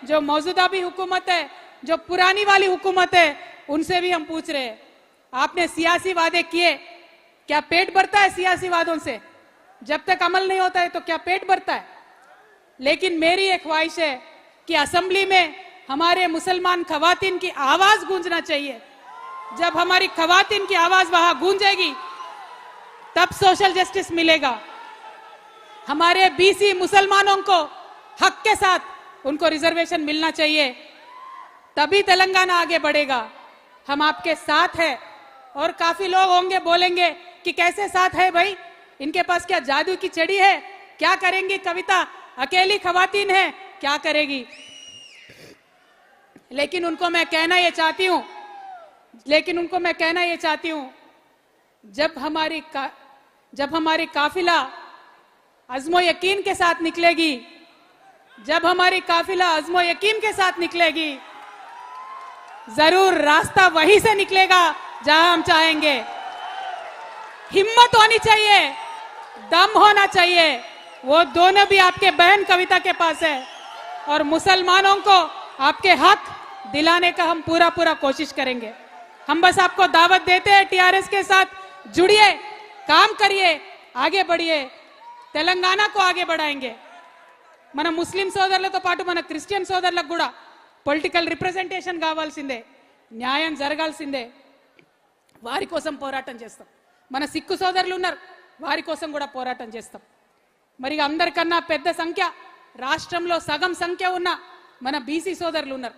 जो मौजूदा भी हुकूमत है, जो पुरानी वाली हुकूमत है, उनसे भी हम पूछ रहे हैं, आपने सियासी वादे किए, क्या पेट भरता है सियासी वादों से? जब तक अमल नहीं होता है तो क्या पेट भरता है? लेकिन मेरी एक ख्वाहिश है कि असेंबली में हमारे मुसलमान खवातीन की आवाज गूंजना चाहिए। जब हमारी खवातीन की आवाज वहां गूंजेगी तब सोशल जस्टिस मिलेगा। हमारे बीसी मुसलमानों को हक के साथ उनको रिजर्वेशन मिलना चाहिए, तभी तेलंगाना आगे बढ़ेगा। हम आपके साथ हैं। और काफी लोग होंगे बोलेंगे कि कैसे साथ है भाई, इनके पास क्या जादू की छड़ी है, क्या करेंगी कविता, अकेली खवातीन है, क्या करेगी? लेकिन उनको मैं कहना ये चाहती हूं, जब हमारी काफिला अज़्मो यकीन के साथ निकलेगी, जरूर रास्ता वहीं से निकलेगा जहां हम चाहेंगे। हिम्मत होनी चाहिए, दम होना चाहिए, वो दोनों भी आपके बहन कविता के पास है। और मुसलमानों को आपके हक दिलाने का हम पूरा कोशिश करेंगे। हम बस आपको दावत देते हैं, टीआरएस के साथ जुड़िए, काम करिए, आगे बढ़िए, తెలంగాణ को आगे बढ़ाएंगे। మన ముస్లిం సోదరులతో పాటు మన క్రిస్టియన్ సోదరులకు కూడా పొలిటికల్ రిప్రజెంటేషన్ కావాల్సిందే, న్యాయం జరగాల్సిందే, వారి కోసం పోరాటం చేస్తాం। మన సిక్కు సోదరులు ఉన్నారు, వారి కోసం కూడా పోరాటం చేస్తాం। మరి అందరికన్నా పెద్ద సంఖ్య, రాష్ట్రంలో సగం సంఖ్య ఉన్న మన బీసీ సోదరులు ఉన్నారు।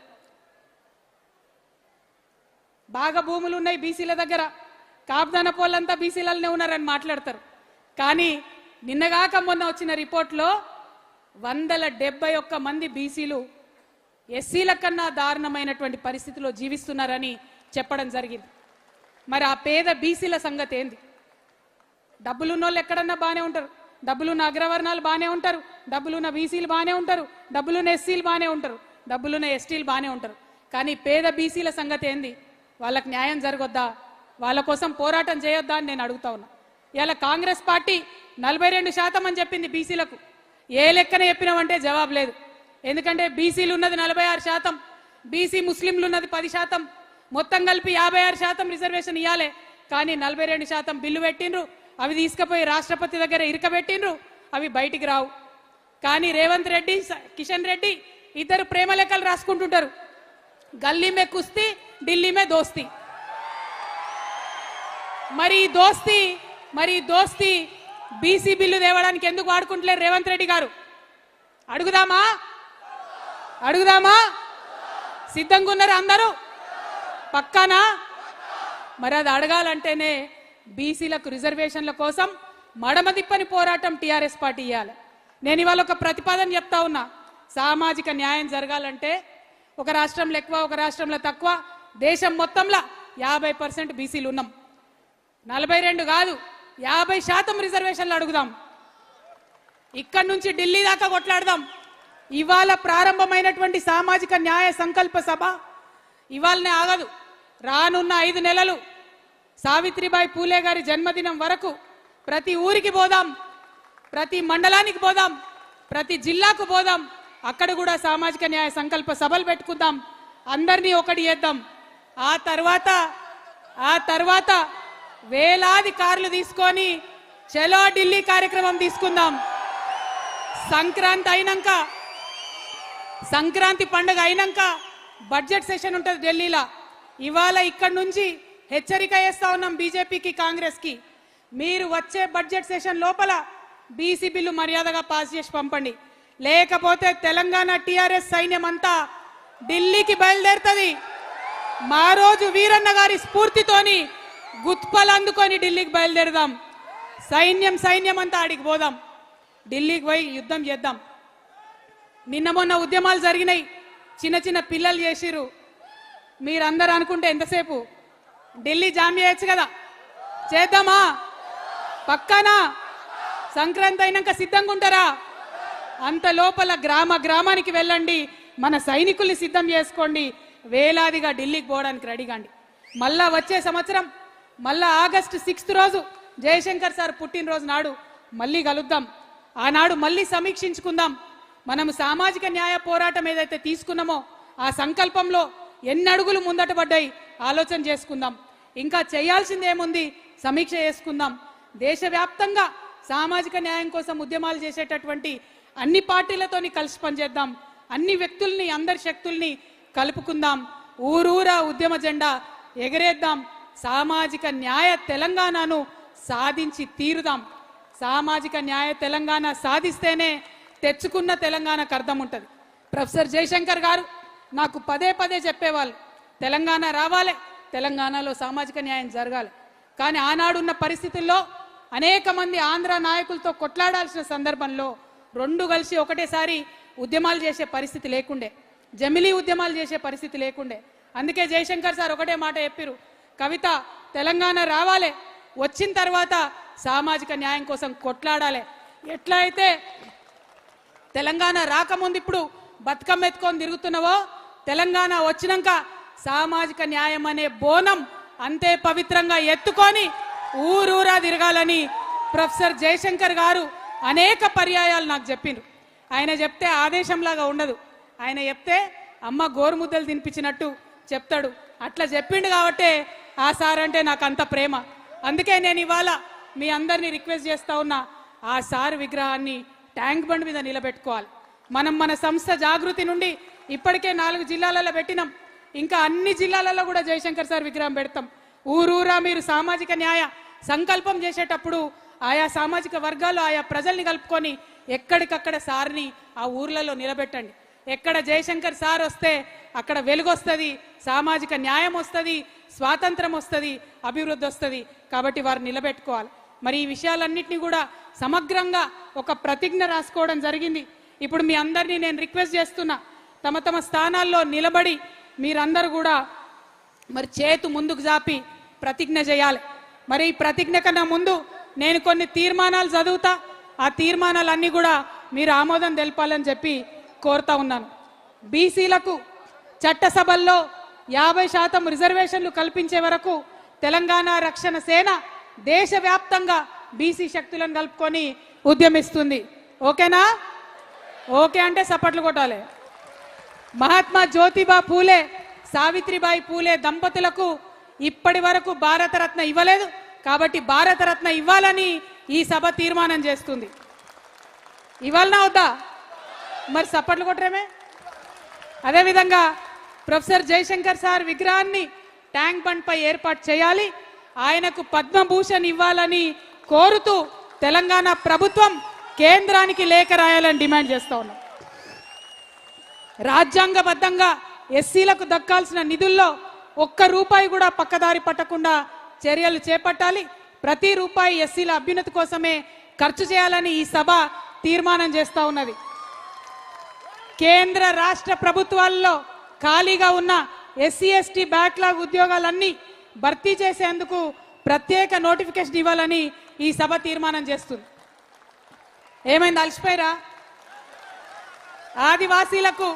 బాగా భూములు ఉన్నాయి బీసీల దగ్గర, కాపుదాన పోలంతా బీసీలనే ఉన్నారని మాట్లాడతారు। కానీ నిన్నగాక మొన్న వచ్చిన రిపోర్ట్లో 171 మంది బీసీలు ఎస్సీల కన్నా దారుణమైనటువంటి పరిస్థితిలో జీవిస్తున్నారని చెప్పడం జరిగింది। మరి ఆ పేద బీసీల సంగతి ఏంది? డబ్బులున్నోళ్ళు ఎక్కడన్నా బానే ఉంటారు, డబ్బులున్న అగ్రవర్ణాలు బానే ఉంటారు, డబ్బులున్న బీసీలు బానే ఉంటారు, డబ్బులున్న ఎస్సీలు బానే ఉంటారు, డబ్బులున్న ఎస్టీలు బానే ఉంటారు। కానీ పేద బీసీల సంగతి ఏంది? వాళ్ళకి న్యాయం జరగొద్దా? వాళ్ళ కోసం పోరాటం చేయొద్దా అని నేను అడుగుతా ఉన్నా। ఇలా కాంగ్రెస్ పార్టీ 42% అని చెప్పింది బీసీలకు, ఏ లెక్కన చెప్పినామంటే జవాబు లేదు। ఎందుకంటే బీసీలు ఉన్నది 46%, బీసీ ముస్లింలు ఉన్నది 10%, మొత్తం కలిపి 56% రిజర్వేషన్ ఇవ్వాలి। కానీ 42% బిల్లు పెట్టిండ్రు, అవి తీసుకుపోయి రాష్ట్రపతి దగ్గర ఇరకబెట్టిండ్రు, అవి బయటికి రావు। కానీ రేవంత్ రెడ్డి, కిషన్ రెడ్డి ఇద్దరు ప్రేమ లెక్కలు రాసుకుంటుంటారు, గల్లీ మే కుస్తీ, ఢిల్లీ మే దోస్తీ। మరి దోస్తీ బీసీ బిల్లు తేవడానికి ఎందుకు వాడుకుంటలేరు రేవంత్ రెడ్డి గారు? అడుగుదామా? సిద్ధంగా ఉన్నారు అందరూ? పక్కానా? మరి అది అడగాలంటేనే బీసీలకు రిజర్వేషన్ల కోసం మడమదిప్పని పోరాటం టీఆర్ఎస్ పార్టీ చేయాలి। నేను ఇవాళ ఒక ప్రతిపాదన చెప్తా ఉన్నా, సామాజిక న్యాయం జరగాలంటే ఒక రాష్ట్రంలో ఎక్కువ, ఒక రాష్ట్రంలో తక్కువ, దేశం మొత్తంలో 50% బీసీలు ఉన్నాం, 42 కాదు 50% రిజర్వేషన్లు అడుగుదాం, ఇక్కడి నుంచి ఢిల్లీ దాకా కొట్లాడదాం। ఇవాళ ప్రారంభమైనటువంటి సామాజిక న్యాయ సంకల్ప సభ ఇవాళనే ఆగదు, రానున్న 5 నెలలు సావిత్రిబాయి పూలే గారి జన్మదినం వరకు ప్రతి ఊరికి పోదాం, ప్రతి మండలానికి పోదాం, ప్రతి జిల్లాకు పోదాం, అక్కడ కూడా సామాజిక న్యాయ సంకల్ప సభలు పెట్టుకుందాం, అందరినీ ఒకటి చేద్దాం। ఆ తర్వాత వేలాది కార్లు తీసుకొని చలో ఢిల్లీ కార్యక్రమం తీసుకుందాం। సంక్రాంతి పండుగ అయినాక బడ్జెట్ సెషన్ ఉంటుంది ఢిల్లీలో। ఇవాళ ఇక్కడి నుంచి హెచ్చరిక చేస్తా ఉన్నాం బీజేపీకి, కాంగ్రెస్కి, మీరు వచ్చే బడ్జెట్ సెషన్ లోపల బీసీ బిల్లు మర్యాదగా పాస్ చేసి పంపండి, లేకపోతే తెలంగాణ టీఆర్ఎస్ సైన్యం అంతా ఢిల్లీకి బయలుదేరుతుంది। మా రోజు వీరన్న గారి స్ఫూర్తితోని గుత్పలు అందుకొని ఢిల్లీకి బయలుదేరదాం, సైన్యం అంతా ఆడికి పోదాం, ఢిల్లీకి పోయి యుద్ధం చేద్దాం। నిన్న మొన్న ఉద్యమాలు జరిగినాయి, చిన్న పిల్లలు చేసిరు, మీరందరూ అనుకుంటే ఎంతసేపు ఢిల్లీ జామ్ చేయొచ్చు కదా, చేద్దామా? పక్కానా? సంక్రాంతి అయినాక సిద్ధంగా ఉంటారా? అంత లోపల గ్రామానికి వెళ్ళండి, మన సైనికుల్ని సిద్ధం చేసుకోండి, వేలాదిగా ఢిల్లీకి పోవడానికి రెడీగాండి। మళ్ళా వచ్చే సంవత్సరం మళ్ళా ఆగస్టు 6 రోజు జయశంకర్ సార్ పుట్టినరోజు నాడు మళ్ళీ కలుద్దాం, ఆనాడు మళ్ళీ సమీక్షించుకుందాం, మనం సామాజిక న్యాయ పోరాటం ఏదైతే తీసుకున్నామో ఆ సంకల్పంలో ఎన్ని అడుగులు ముందట పడ్డాయి ఆలోచన చేసుకుందాం. ఇంకా చేయాల్సింది ఏముంది సమీక్ష చేసుకుందాం. దేశవ్యాప్తంగా సామాజిక న్యాయం కోసం ఉద్యమాలు చేసేటటువంటి అన్ని పార్టీలతోని కలిసి పనిచేద్దాం. అన్ని వ్యక్తుల్ని అందరి శక్తుల్ని కలుపుకుందాం. ఊరూరా ఉద్యమ జెండా ఎగరేద్దాం. సామాజిక న్యాయ తెలంగాణను సాధించి తీరుదాం. సామాజిక న్యాయ తెలంగాణ సాధిస్తేనే తెచ్చుకున్న తెలంగాణకు అర్థం ఉంటుంది. ప్రొఫెసర్ జయశంకర్ గారు నాకు పదే పదే చెప్పేవాళ్ళు, తెలంగాణ రావాలి, తెలంగాణలో సామాజిక న్యాయం జరగాలి. కానీ ఆనాడున్న పరిస్థితుల్లో అనేక మంది ఆంధ్ర నాయకులతో కొట్లాడాల్సిన సందర్భంలో రెండు కలిసి ఒకటేసారి ఉద్యమాలు చేసే పరిస్థితి లేకుండే, జమిలీ ఉద్యమాలు చేసే పరిస్థితి లేకుండే. అందుకే జయశంకర్ సార్ ఒకటే మాట చెప్పారు, కవిత తెలంగాణ రావాలి, వచ్చిన తర్వాత సామాజిక న్యాయం కోసం కొట్లాడాలి. ఎట్లా అయితే తెలంగాణ రాకముందు ఇప్పుడు బతుకమ్మ ఎత్తుకొని తిరుగుతున్నావో, తెలంగాణ వచ్చినాక సామాజిక న్యాయం అనే బోనం అంతే పవిత్రంగా ఎత్తుకొని ఊరూరా తిరగాలని ప్రొఫెసర్ జయశంకర్ గారు అనేక పర్యాయాలు నాకు చెప్పిండ్రు. ఆయన చెప్తే ఆదేశంలాగా ఉండదు, ఆయన చెప్తే అమ్మ గోరుముద్దలు తినిపించినట్టు చెప్తాడు. అట్లా చెప్పిండు కాబట్టే ఆ సార్ అంటే నాకు అంత ప్రేమ. అందుకే నేను ఇవాళ మీ అందరినీ రిక్వెస్ట్ చేస్తా ఉన్నా, ఆ సార్ విగ్రహాన్ని ట్యాంక్ బండ్ మీద నిలబెట్టుకోవాలి. మనం మన సంస్థ జాగృతి నుండి ఇప్పటికే 4 జిల్లాలలో పెట్టినాం, ఇంకా అన్ని జిల్లాలలో కూడా జయశంకర్ సార్ విగ్రహం పెడతాం. ఊరూరా మీరు సామాజిక న్యాయ సంకల్పం చేసేటప్పుడు ఆయా సామాజిక వర్గాలు ఆయా ప్రజల్ని కలుపుకొని ఎక్కడికక్కడ సార్ని ఆ ఊర్లలో నిలబెట్టండి. ఎక్కడ జయశంకర్ సార్ వస్తే అక్కడ వెలుగు వస్తుంది, సామాజిక న్యాయం వస్తుంది, స్వాతంత్రం వస్తుంది, అభివృద్ధి వస్తుంది. కాబట్టి వారు నిలబెట్టుకోవాలి. మరి ఈ విషయాలన్నింటినీ కూడా సమగ్రంగా ఒక ప్రతిజ్ఞ రాసుకోవడం జరిగింది. ఇప్పుడు మీ అందరినీ నేను రిక్వెస్ట్ చేస్తున్నా, తమ తమ స్థానాల్లో నిలబడి మీరందరూ కూడా మరి చేతు ముందుకు జాపి ప్రతిజ్ఞ చేయాలి. మరి ఈ ప్రతిజ్ఞ కన్నా ముందు నేను కొన్ని తీర్మానాలు చదువుతా, ఆ తీర్మానాలన్నీ కూడా మీరు ఆమోదం తెలపాలని చెప్పి కోరుతా ఉన్నాను. బీసీలకు చట్టసభల్లో 50% రిజర్వేషన్లు కల్పించే వరకు తెలంగాణ రక్షణ సేన దేశవ్యాప్తంగా బీసీ శక్తులను కలుపుకొని ఉద్యమిస్తుంది. ఓకేనా? ఓకే అంటే సపట్లు కొట్టాలి. మహాత్మా జ్యోతిబా పూలే, సావిత్రిబాయి పూలే దంపతులకు ఇప్పటి వరకు భారతరత్న ఇవ్వలేదు, కాబట్టి భారతరత్న ఇవ్వాలని ఈ సభ తీర్మానం చేస్తుంది. ఇవ్వాలనా వద్దా? మరి సపట్లు కొట్టరేమే. అదేవిధంగా ప్రొఫెసర్ జయశంకర్ సార్ విగ్రహాన్ని ట్యాంక్ బండ్ పై ఏర్పాటు చేయాలి, ఆయనకు పద్మభూషణ్ ఇవ్వాలని కోరుతూ తెలంగాణ ప్రభుత్వం కేంద్రానికి లేఖ రాయాలని డిమాండ్ చేస్తా ఉన్నాం. రాజ్యాంగబద్ధంగా ఎస్సీలకు దక్కాల్సిన నిధుల్లో ₹1 కూడా పక్కదారి పట్టకుండా చర్యలు చేపట్టాలి. ప్రతి రూపాయి ఎస్సీల అభ్యున్నతి కోసమే ఖర్చు చేయాలని ఈ సభ తీర్మానం చేస్తా ఉన్నది. కేంద్ర రాష్ట్ర ప్రభుత్వాల్లో ఖాళీగా ఉన్న ఎస్సీ ఎస్టీ బ్యాక్లాగ్ ఉద్యోగాలన్నీ భర్తీ చేసేందుకు ప్రత్యేక నోటిఫికేషన్ ఇవ్వాలని ఈ సభ తీర్మానం చేస్తుంది. ఏమైంది? అలసిపోయారా? ఆదివాసీలకు